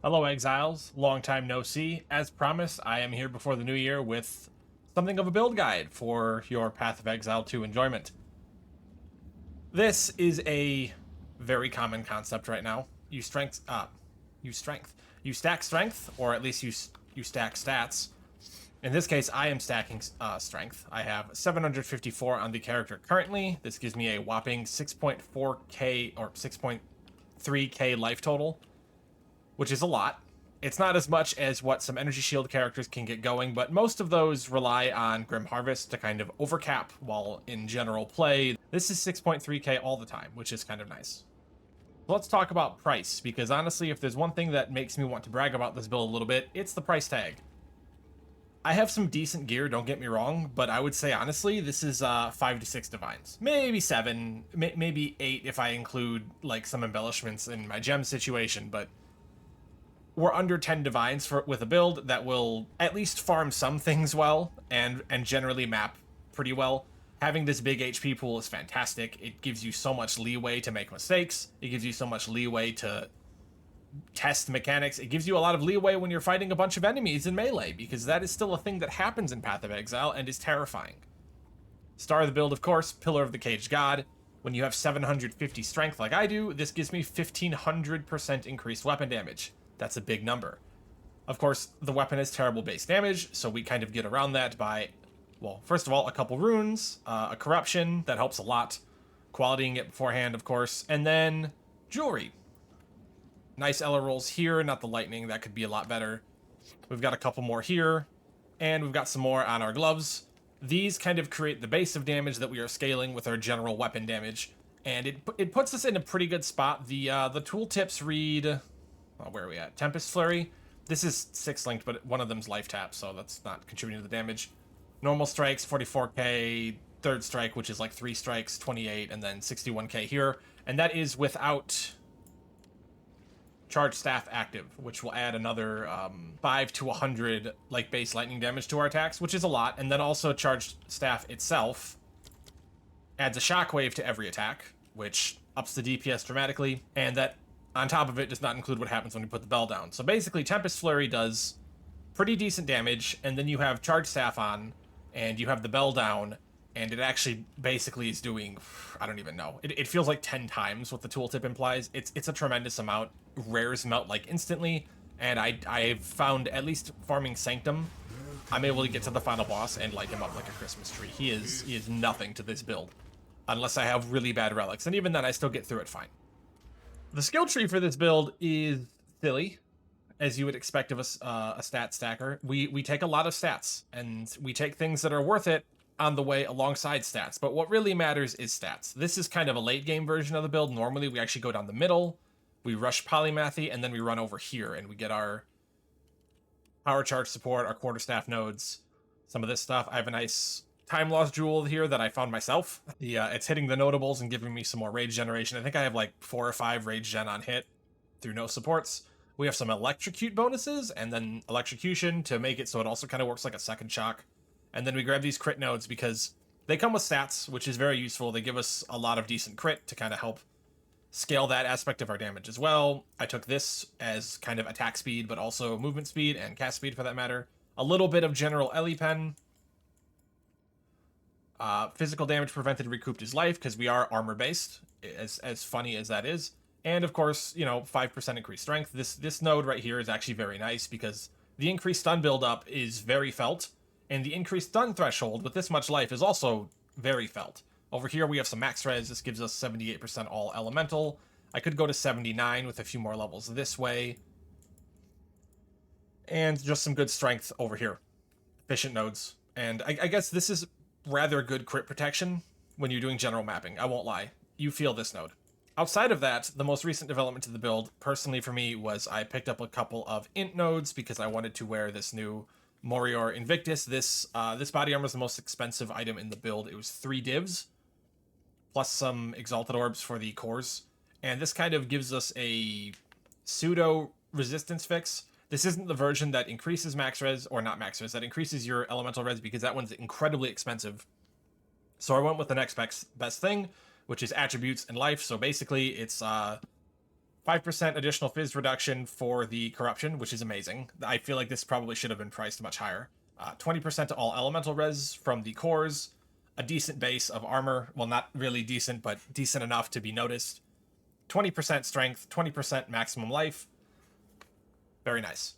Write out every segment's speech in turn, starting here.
Hello, Exiles. Long time no see. As promised, I am here before the new year with something of a build guide for your Path of Exile 2 enjoyment. This is a very common concept right now. You stack strength, or at least you stack stats. In this case, I am stacking strength. I have 754 on the character currently. This gives me a whopping 6.4k or 6.3k life total, which is a lot. It's not as much as what some energy shield characters can get going, but most of those rely on Grim Harvest to kind of overcap, while in general play, this is 6.3k all the time, which is kind of nice. So let's talk about price, because honestly, if there's one thing that makes me want to brag about this build a little bit, it's the price tag. I have some decent gear, don't get me wrong, but I would say honestly, this is 5 to 6 divines. Maybe 7, maybe 8 if I include like some embellishments in my gem situation, but we're under 10 divines with a build that will at least farm some things well and generally map pretty well. Having this big HP pool is fantastic. It gives you so much leeway to make mistakes. It gives you so much leeway to test mechanics. It gives you a lot of leeway when you're fighting a bunch of enemies in melee, because that is still a thing that happens in Path of Exile and is terrifying. Star of the build, of course, Pillar of the Caged God. When you have 750 strength like I do, this gives me 1500% increased weapon damage. That's a big number. Of course, the weapon has terrible base damage, so we kind of get around that by, well, first of all, a couple runes, a corruption, that helps a lot, qualitying it beforehand, of course, and then jewelry. Nice Ella rolls here, not the lightning, that could be a lot better. We've got a couple more here, and we've got some more on our gloves. These kind of create the base of damage that we are scaling with our general weapon damage, and it puts us in a pretty good spot. The tooltips read, well, where are we at? Tempest Flurry. This is 6 linked, but one of them's life tap, so that's not contributing to the damage. Normal strikes, 44k. Third strike, which is like 3 strikes, 28, and then 61k here. And that is without charge staff active, which will add another 5 to 100 like base lightning damage to our attacks, which is a lot. And then also charged staff itself adds a shockwave to every attack, which ups the DPS dramatically, and that on top of it does not include what happens when you put the bell down. So basically, Tempest Flurry does pretty decent damage, and then you have charge staff on, and you have the bell down, and it actually basically is doing, I don't even know. It feels like 10 times what the tooltip implies. It's a tremendous amount. Rares melt like instantly, and I've found, at least farming Sanctum, I'm able to get to the final boss and light him up like a Christmas tree. He is nothing to this build, unless I have really bad relics, and even then I still get through it fine. The skill tree for this build is silly, as you would expect of a stat stacker. We take a lot of stats, and we take things that are worth it on the way alongside stats, but what really matters is stats. This is kind of a late game version of the build. Normally we actually go down the middle, we rush Polymathy, and then we run over here, and we get our power charge support, our quarterstaff nodes, some of this stuff. I have a nice time loss jewel here that I found myself. It's hitting the notables and giving me some more rage generation. I think I have like 4 or 5 rage gen on hit through no supports. We have some electrocute bonuses, and then electrocution to make it so it also kind of works like a second shock. And then we grab these crit nodes because they come with stats, which is very useful. They give us a lot of decent crit to kind of help scale that aspect of our damage as well. I took this as kind of attack speed, but also movement speed and cast speed for that matter. A little bit of general Ellie Pen. Physical damage prevented recouped his life, because we are armor based, as funny as that is. And of course, 5% increased strength. This node right here is actually very nice, because the increased stun buildup is very felt, and the increased stun threshold with this much life is also very felt. Over here we have some max res. This gives us 78% all elemental. I could go to 79 with a few more levels this way. And just some good strength over here. Efficient nodes. And I guess this is rather good crit protection when you're doing general mapping. I won't lie. You feel this node. Outside of that, the most recent development to the build, personally for me, was I picked up a couple of int nodes because I wanted to wear this new Morior Invictus. This body armor is the most expensive item in the build. It was 3 divs, plus some Exalted Orbs for the cores. And this kind of gives us a pseudo resistance fix. This isn't the version that increases max res, or not max res, that increases your elemental res, because that one's incredibly expensive. So I went with the next best thing, which is attributes and life. So basically it's 5% additional fizz reduction for the corruption, which is amazing. I feel like this probably should have been priced much higher. 20% to all elemental res from the cores, a decent base of armor. Well, not really decent, but decent enough to be noticed. 20% strength, 20% maximum life. Very nice.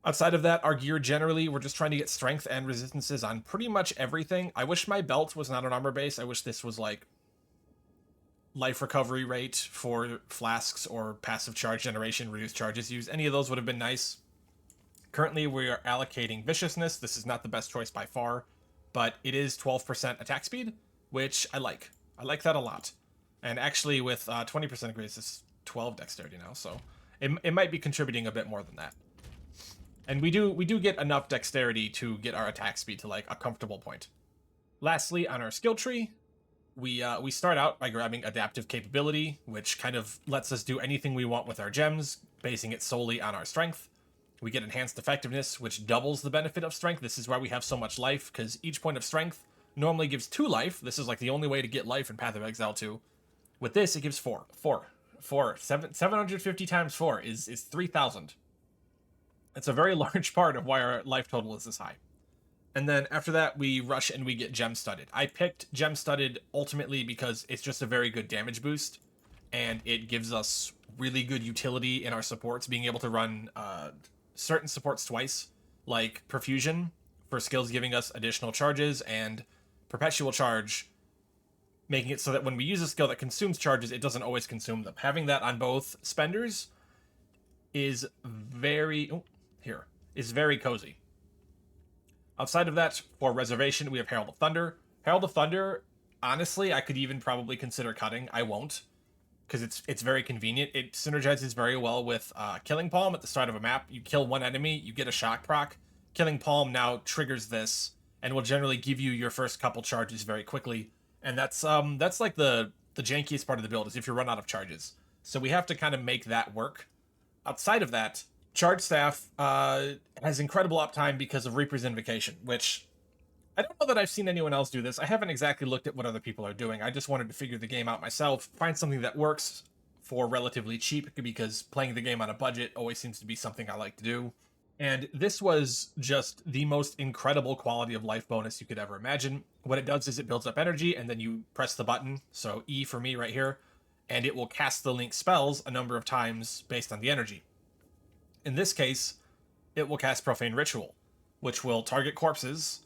Outside of that, our gear generally, we're just trying to get strength and resistances on pretty much everything. I wish my belt was not an armor base. I wish this was like life recovery rate for flasks or passive charge generation, reduced charges used. Any of those would have been nice. Currently, we are allocating viciousness. This is not the best choice by far, but it is 12% attack speed, which I like. I like that a lot. And actually, with 20% grace, it's 12 dexterity now, so it might be contributing a bit more than that. And we do get enough dexterity to get our attack speed to like a comfortable point. Lastly, on our skill tree, we start out by grabbing adaptive capability, which kind of lets us do anything we want with our gems, basing it solely on our strength. We get enhanced effectiveness, which doubles the benefit of strength. This is why we have so much life, because each point of strength normally gives 2 life. This is like the only way to get life in Path of Exile 2. With this, it gives 4. 750 times 4 is 3,000. It's a very large part of why our life total is this high. And then after that, we rush and we get gem studded. I picked gem studded ultimately because it's just a very good damage boost, and it gives us really good utility in our supports, being able to run certain supports twice, like Perfusion for skills giving us additional charges, and Perpetual Charge, making it so that when we use a skill that consumes charges, it doesn't always consume them. Having that on both spenders is very cozy. Outside of that, for reservation, we have Herald of Thunder. Herald of Thunder, honestly, I could even probably consider cutting. I won't, because it's very convenient. It synergizes very well with Killing Palm at the start of a map. You kill one enemy, you get a shock proc. Killing Palm now triggers this, and will generally give you your first couple charges very quickly. And that's like the jankiest part of the build, is if you run out of charges. So we have to kind of make that work. Outside of that, Charge Staff has incredible uptime because of Reaper's Invocation, which I don't know that I've seen anyone else do this. I haven't exactly looked at what other people are doing. I just wanted to figure the game out myself, find something that works for relatively cheap, because playing the game on a budget always seems to be something I like to do. And this was just the most incredible quality of life bonus you could ever imagine. What it does is it builds up energy, and then you press the button, so E for me right here, and it will cast the link spells a number of times based on the energy. In this case, it will cast Profane Ritual, which will target corpses,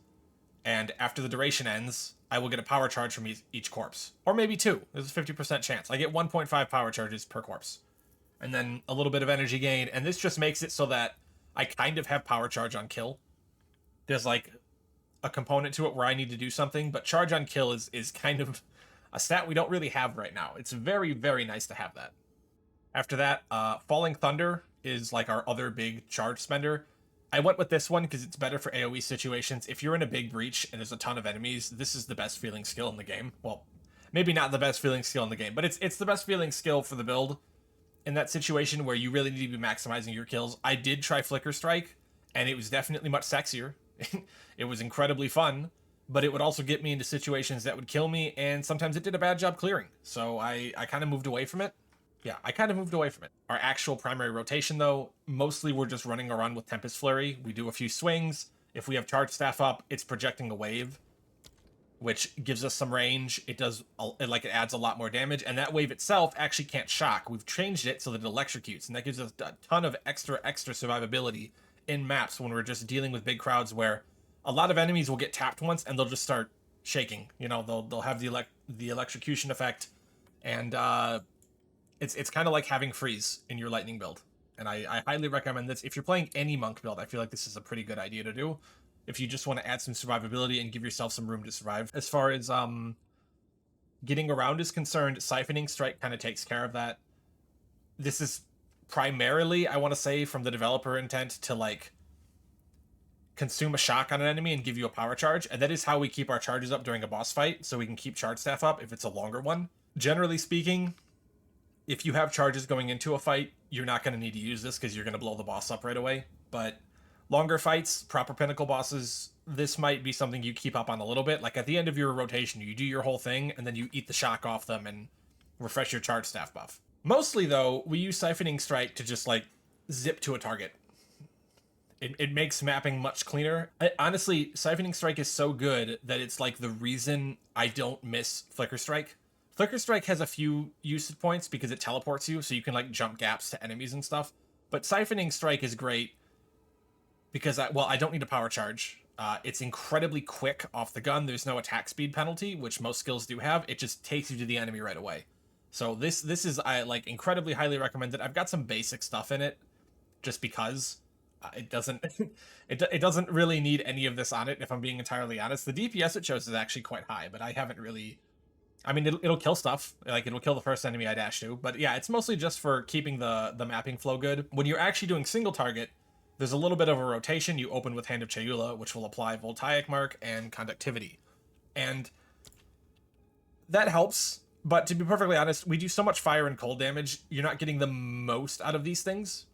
and after the duration ends, I will get a power charge from each corpse. Or maybe 2. There's a 50% chance. I get 1.5 power charges per corpse. And then a little bit of energy gain, and this just makes it so that I kind of have power charge on kill. There's like a component to it where I need to do something, but charge on kill is kind of a stat we don't really have right now. It's very, very nice to have that. After that, Falling Thunder is like our other big charge spender. I went with this one because it's better for AoE situations. If you're in a big breach and there's a ton of enemies, this is the best feeling skill in the game. Well, maybe not the best feeling skill in the game, but it's the best feeling skill for the build. In that situation where you really need to be maximizing your kills, I did try Flicker Strike, and it was definitely much sexier. It was incredibly fun, but it would also get me into situations that would kill me, and sometimes it did a bad job clearing. So I kind of moved away from it. Yeah, I kind of moved away from it. Our actual primary rotation, though, mostly we're just running around with Tempest Flurry. We do a few swings. If we have Charge Staff up, it's projecting a wave, which gives us some range. It adds a lot more damage, and that wave itself actually can't shock. We've changed it so that it electrocutes, and that gives us a ton of extra survivability in maps when we're just dealing with big crowds where a lot of enemies will get tapped once and they'll just start shaking. You know, they'll have the electrocution effect, and it's kind of like having freeze in your lightning build. And I highly recommend this. If you're playing any monk build, I feel like this is a pretty good idea to do, if you just want to add some survivability and give yourself some room to survive. As far as getting around is concerned, Siphoning Strike kind of takes care of that. This is primarily, I want to say, from the developer intent to like consume a shock on an enemy and give you a power charge, and that is how we keep our charges up during a boss fight, so we can keep Charge Staff up if it's a longer one. Generally speaking, if you have charges going into a fight, you're not going to need to use this because you're going to blow the boss up right away. But longer fights, proper pinnacle bosses, this might be something you keep up on a little bit. Like at the end of your rotation, you do your whole thing, and then you eat the shock off them and refresh your Charge Staff buff. Mostly, though, we use Siphoning Strike to just, like, zip to a target. It makes mapping much cleaner. Honestly, Siphoning Strike is so good that it's, like, the reason I don't miss Flicker Strike. Flicker Strike has a few usage points because it teleports you, so you can, like, jump gaps to enemies and stuff. But Siphoning Strike is great because, I don't need a power charge. It's incredibly quick off the gun. There's no attack speed penalty, which most skills do have. It just takes you to the enemy right away. So this is like incredibly highly recommended. I've got some basic stuff in it, just because it doesn't it doesn't really need any of this on it. If I'm being entirely honest, the DPS it shows is actually quite high, but I haven't really. I mean, it'll kill stuff. Like, it'll kill the first enemy I dash to. But yeah, it's mostly just for keeping the mapping flow good. When you're actually doing single target, there's a little bit of a rotation. You open with Hand of Chayula, which will apply Voltaic Mark and Conductivity. And that helps. But to be perfectly honest, we do so much fire and cold damage, you're not getting the most out of these things.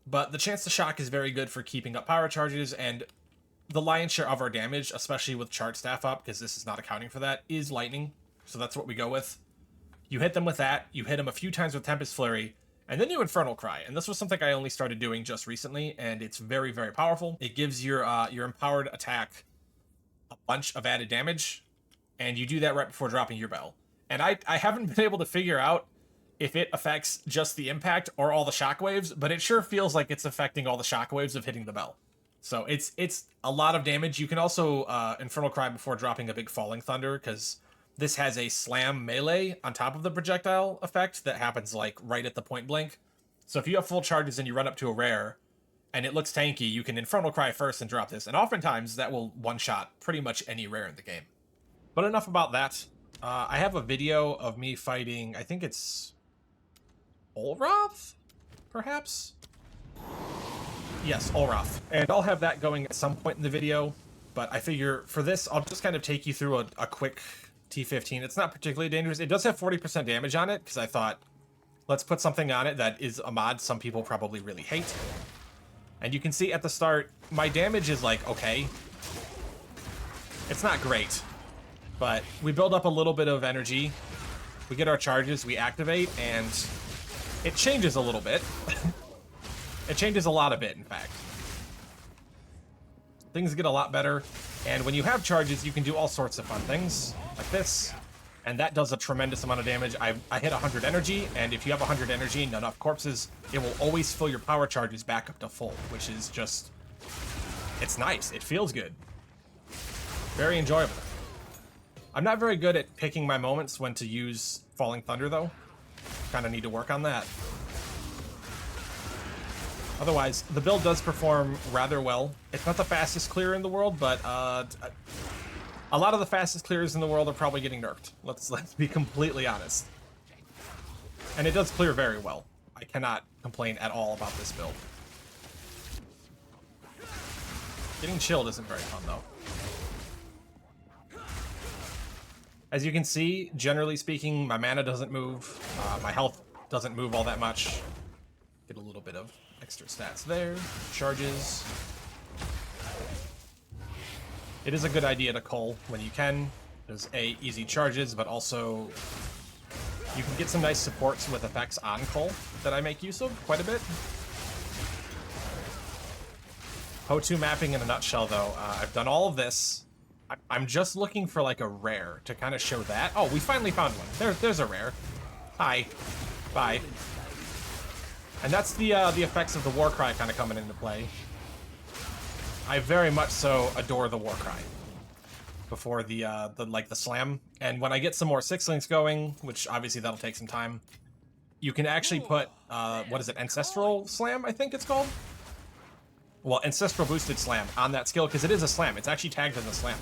But the chance to shock is very good for keeping up power charges, and the lion's share of our damage, especially with Chart Staff up, because this is not accounting for that, is lightning. So that's what we go with. You hit them with that, you hit them a few times with Tempest Flurry, and then you Infernal Cry. And this was something I only started doing just recently, and it's very, very powerful. It gives your empowered attack a bunch of added damage, and you do that right before dropping your bell. And I haven't been able to figure out if it affects just the impact or all the shockwaves, but it sure feels like it's affecting all the shockwaves of hitting the bell. So it's a lot of damage. You can also Infernal Cry before dropping a big Falling Thunder, because this has a slam melee on top of the projectile effect that happens like right at the point blank. So if you have full charges and you run up to a rare and it looks tanky, you can Infernal Cry first and drop this. And oftentimes that will one-shot pretty much any rare in the game. But enough about that. I have a video of me fighting, I think it's Olroth, perhaps? Yes, Olroth. And I'll have that going at some point in the video, but I figure for this, I'll just kind of take you through a quick T15. It's not particularly dangerous. It does have 40% damage on it, because I thought, let's put something on it that is a mod some people probably really hate. And you can see at the start, my damage is like, okay. It's not great, but we build up a little bit of energy. We get our charges, we activate, and it changes a little bit. It changes a lot of it, in fact. Things get a lot better, and when you have charges, you can do all sorts of fun things, like this, and that does a tremendous amount of damage. I hit 100 energy, and if you have 100 energy and enough corpses, it will always fill your power charges back up to full, which is just... it's nice. It feels good. Very enjoyable. I'm not very good at picking my moments when to use Falling Thunder, though. Kind of need to work on that. Otherwise, the build does perform rather well. It's not the fastest clear in the world, but a lot of the fastest clears in the world are probably getting nerfed. Let's be completely honest. And it does clear very well. I cannot complain at all about this build. Getting chilled isn't very fun, though. As you can see, generally speaking, my mana doesn't move. My health doesn't move all that much. Get a little bit of extra stats there. Charges. It is a good idea to cull when you can. There's easy charges, but also you can get some nice supports with effects on cull that I make use of quite a bit. Ho2 mapping in a nutshell, though. I've done all of this. I'm just looking for like a rare to kind of show that. Oh, we finally found one. There's a rare. Hi. Bye. And that's the effects of the Warcry kind of coming into play. I very much so adore the Warcry before the slam. And when I get some more Sixlings going, which obviously that'll take some time, you can actually put what is it, Ancestral Slam, I think it's called? Well, Ancestral Boosted Slam on that skill, because it is a slam. It's actually tagged as a slam,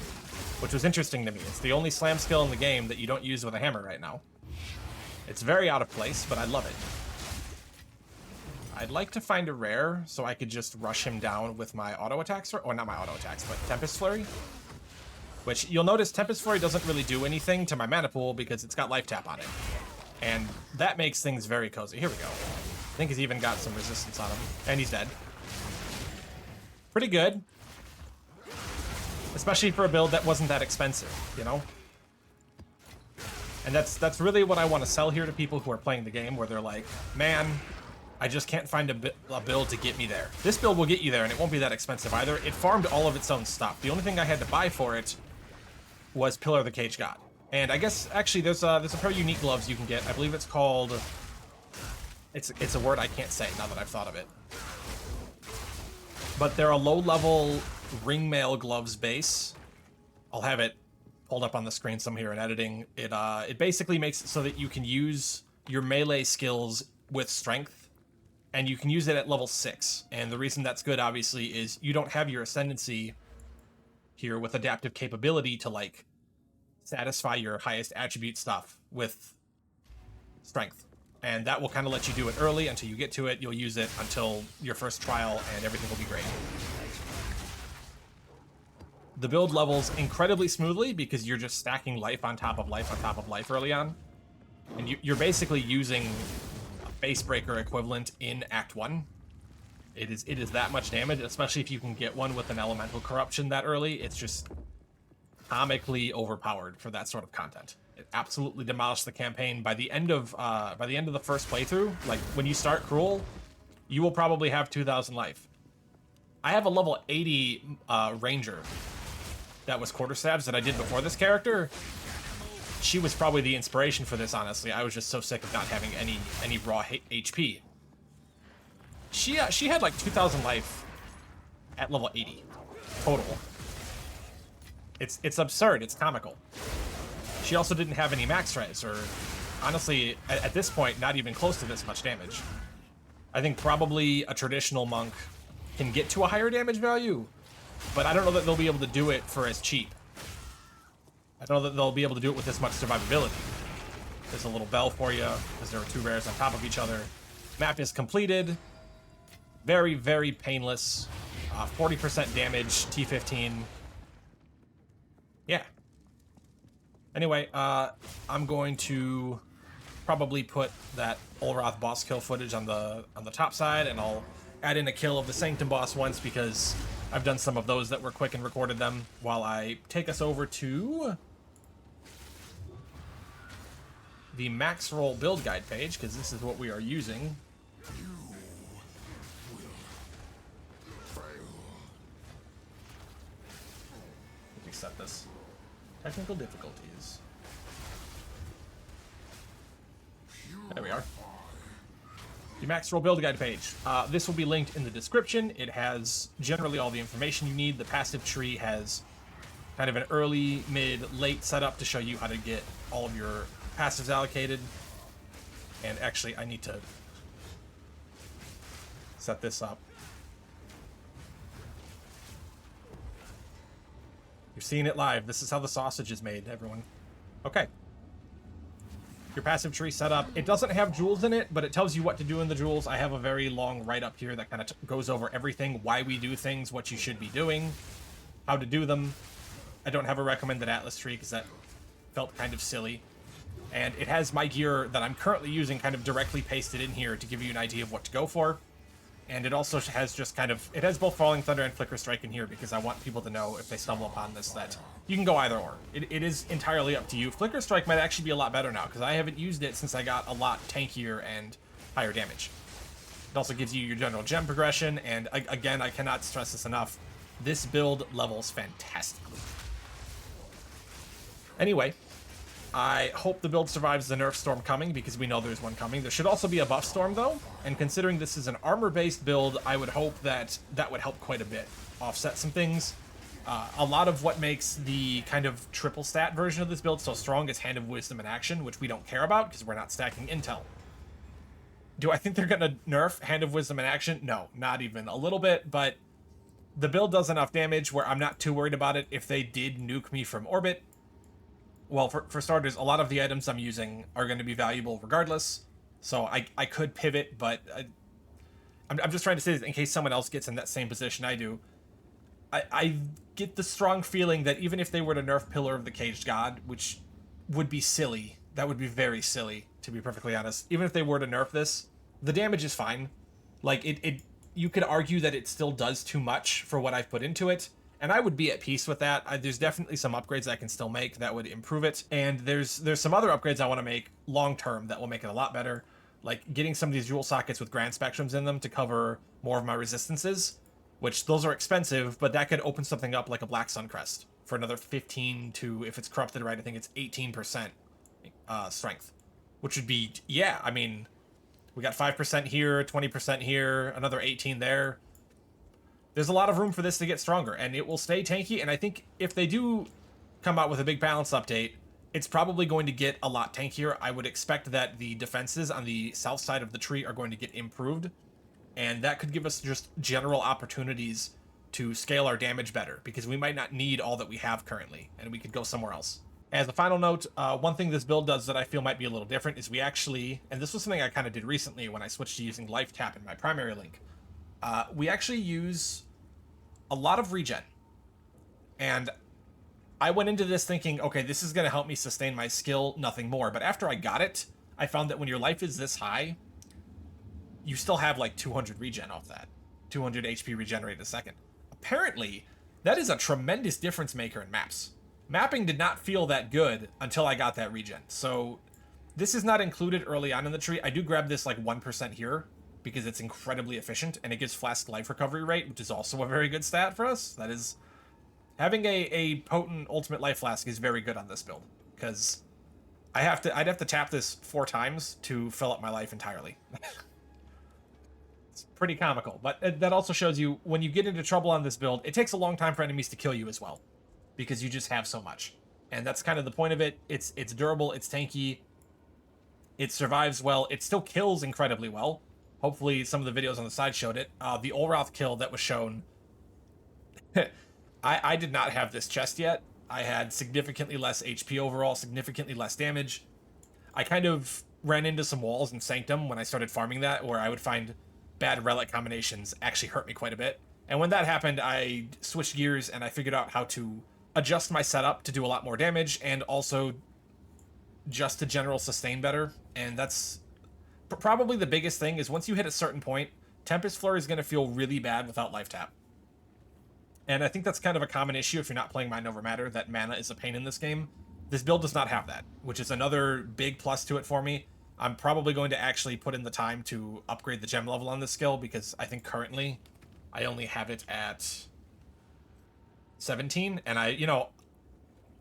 which was interesting to me. It's the only slam skill in the game that you don't use with a hammer right now. It's very out of place, but I love it. I'd like to find a rare so I could just rush him down with my auto attacks, or not my auto attacks, but Tempest Flurry. Which you'll notice Tempest Flurry doesn't really do anything to my mana pool because it's got life tap on it. And that makes things very cozy. Here we go. I think he's even got some resistance on him. And he's dead. Pretty good. Especially for a build that wasn't that expensive, you know? And that's really what I want to sell here to people who are playing the game, where they're like, man, I just can't find a build to get me there. This build will get you there, and it won't be that expensive either. It farmed all of its own stuff. The only thing I had to buy for it was Pillar of the Caged God. And I guess, actually, there's a pair of unique gloves you can get. I believe it's called... It's a word I can't say, now that I've thought of it. But they're a low-level ringmail gloves base. I'll have it pulled up on the screen some here in editing. It basically makes it so that you can use your melee skills with strength, and you can use it at level 6. And the reason that's good, obviously, is you don't have your Ascendancy here with adaptive capability to, like, satisfy your highest attribute stuff with strength. And that will kind of let you do it early until you get to it. You'll use it until your first trial, and everything will be great. The build levels incredibly smoothly because you're just stacking life on top of life on top of life early on. And you're basically using a base breaker equivalent in Act 1. It is that much damage, especially if you can get one with an elemental corruption that early. It's just comically overpowered for that sort of content. It absolutely demolished the campaign. By the end of the first playthrough, like when you start Cruel, you will probably have 2,000 life. I have a level 80 Ranger that was Quarterstaves that I did before this character. She was probably the inspiration for this, honestly. I was just so sick of not having any raw HP. She had like 2,000 life at level 80 total. It's absurd. It's comical. She also didn't have any max res, or honestly, at this point, not even close to this much damage. I think probably a traditional monk can get to a higher damage value, but I don't know that they'll be able to do it for as cheap. I don't know that they'll be able to do it with this much survivability. There's a little bell for you, because there are 2 rares on top of each other. Map is completed. Very, very painless. 40% damage, T15. Yeah. Anyway, I'm going to probably put that Olroth boss kill footage on the top side, and I'll add in a kill of the Sanctum boss once, because I've done some of those that were quick and recorded them, while I take us over to the max roll build guide page, because this is what we are using. Let me set this. Technical difficulties. There we are. The max roll build guide page. This will be linked in the description. It has generally all the information you need. The passive tree has kind of an early, mid, late setup to show you how to get all of your passives allocated. And actually, I need to set this up. You're seeing it live. This is how the sausage is made, everyone. Okay. Your passive tree setup. It doesn't have jewels in it, but it tells you what to do in the jewels. I have a very long write-up here that kind of goes over everything, why we do things, what you should be doing, how to do them. I don't have a recommended Atlas tree because that felt kind of silly. And it has my gear that I'm currently using kind of directly pasted in here to give you an idea of what to go for. And it also has just kind of, it has both Falling Thunder and Flicker Strike in here because I want people to know if they stumble upon this that you can go either or. It is entirely up to you. Flicker Strike might actually be a lot better now because I haven't used it since I got a lot tankier and higher damage. It also gives you your general gem progression, and again, I cannot stress this enough. This build levels fantastically. Anyway, I hope the build survives the nerf storm coming, because we know there's one coming. There should also be a buff storm, though, and considering this is an armor-based build, I would hope that that would help quite a bit. Offset some things. A lot of what makes the kind of triple stat version of this build so strong is Hand of Wisdom and Action, which we don't care about, because we're not stacking intel. Do I think they're going to nerf Hand of Wisdom and Action? No, not even a little bit, but the build does enough damage where I'm not too worried about it if they did nuke me from orbit. Well, for starters, a lot of the items I'm using are going to be valuable regardless, so I could pivot, but I'm just trying to say this in case someone else gets in that same position I do. I get the strong feeling that even if they were to nerf Pillar of the Caged God, which would be silly, that would be very silly, to be perfectly honest. Even if they were to nerf this, the damage is fine. Like, you could argue that it still does too much for what I've put into it, And I would be at peace with that. There's definitely some upgrades I can still make that would improve it. And there's some other upgrades I want to make long term that will make it a lot better. Like getting some of these jewel sockets with grand spectrums in them to cover more of my resistances, which those are expensive, but that could open something up like a Black Sun Crest for another 15 to, if it's corrupted right, I think it's 18% strength, which would be, yeah, I mean, we got 5% here, 20% here, another 18 there. There's a lot of room for this to get stronger, and it will stay tanky, and I think if they do come out with a big balance update, it's probably going to get a lot tankier. I would expect that the defenses on the south side of the tree are going to get improved, and that could give us just general opportunities to scale our damage better, because we might not need all that we have currently, and we could go somewhere else. As a final note, one thing this build does that I feel might be a little different is we actually, and this was something I kind of did recently when I switched to using Life Tap in my primary link, we actually use a lot of regen. And I went into this thinking, okay, this is going to help me sustain my skill, nothing more. But after I got it, I found that when your life is this high, you still have like 200 regen off that. 200 HP regenerated a second. Apparently, that is a tremendous difference maker in maps. Mapping did not feel that good until I got that regen. So this is not included early on in the tree. I do grab this like 1% here because it's incredibly efficient, and it gives flask life recovery rate, which is also a very good stat for us. That is, having a potent ultimate life flask is very good on this build, because I'd have to tap this 4 times to fill up my life entirely. It's pretty comical, but that also shows you when you get into trouble on this build, it takes a long time for enemies to kill you as well, because you just have so much. And that's kind of the point of it. It's durable, it's tanky, it survives well, it still kills incredibly well. Hopefully some of the videos on the side showed it. The Olroth kill that was shown, I did not have this chest yet. I had significantly less HP overall, significantly less damage. I kind of ran into some walls in Sanctum when I started farming that, where I would find bad relic combinations actually hurt me quite a bit. And when that happened, I switched gears and I figured out how to adjust my setup to do a lot more damage, and also just to general sustain better. And that's probably the biggest thing, is once you hit a certain point, Tempest Flurry is going to feel really bad without Life Tap. And I think that's kind of a common issue if you're not playing Mind Over Matter, that mana is a pain in this game. This build does not have that, which is another big plus to it for me. I'm probably going to actually put in the time to upgrade the gem level on this skill, because I think currently I only have it at 17, and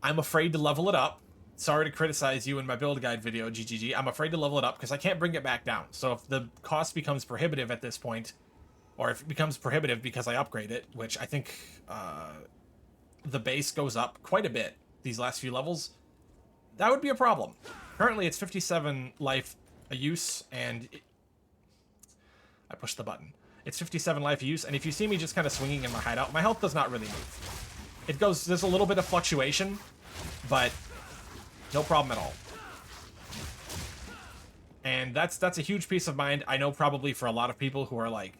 I'm afraid to level it up. Sorry to criticize you in my build guide video, GGG. I'm afraid to level it up because I can't bring it back down. So if the cost becomes prohibitive at this point, or if it becomes prohibitive because I upgrade it, which I think the base goes up quite a bit these last few levels, that would be a problem. Currently it's 57 life a use, and I pushed the button. It's 57 life a use, and if you see me just kind of swinging in my hideout, my health does not really move. It goes, there's a little bit of fluctuation, but no problem at all. And that's a huge peace of mind. I know probably for a lot of people who are like,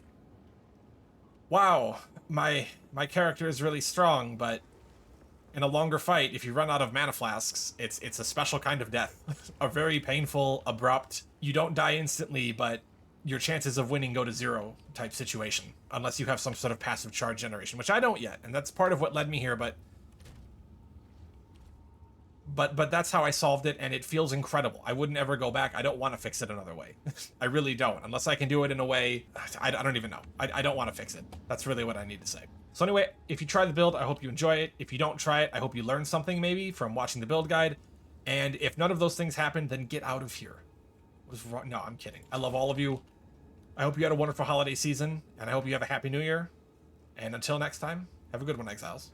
wow, my character is really strong, but in a longer fight, if you run out of mana flasks, it's a special kind of death. A very painful, abrupt, you don't die instantly, but your chances of winning go to 0 type situation, unless you have some sort of passive charge generation, which I don't yet, and that's part of what led me here, but that's how I solved it, and it feels incredible. I wouldn't ever go back. I don't want to fix it another way. I really don't, unless I can do it in a way, I don't even know. I don't want to fix it. That's really what I need to say. So anyway, if you try the build, I hope you enjoy it. If you don't try it, I hope you learn something maybe from watching the build guide. And if none of those things happen, then get out of here. What was wrong? No, I'm kidding. I love all of you. I hope you had a wonderful holiday season, and I hope you have a happy new year. And until next time, have a good one, Exiles.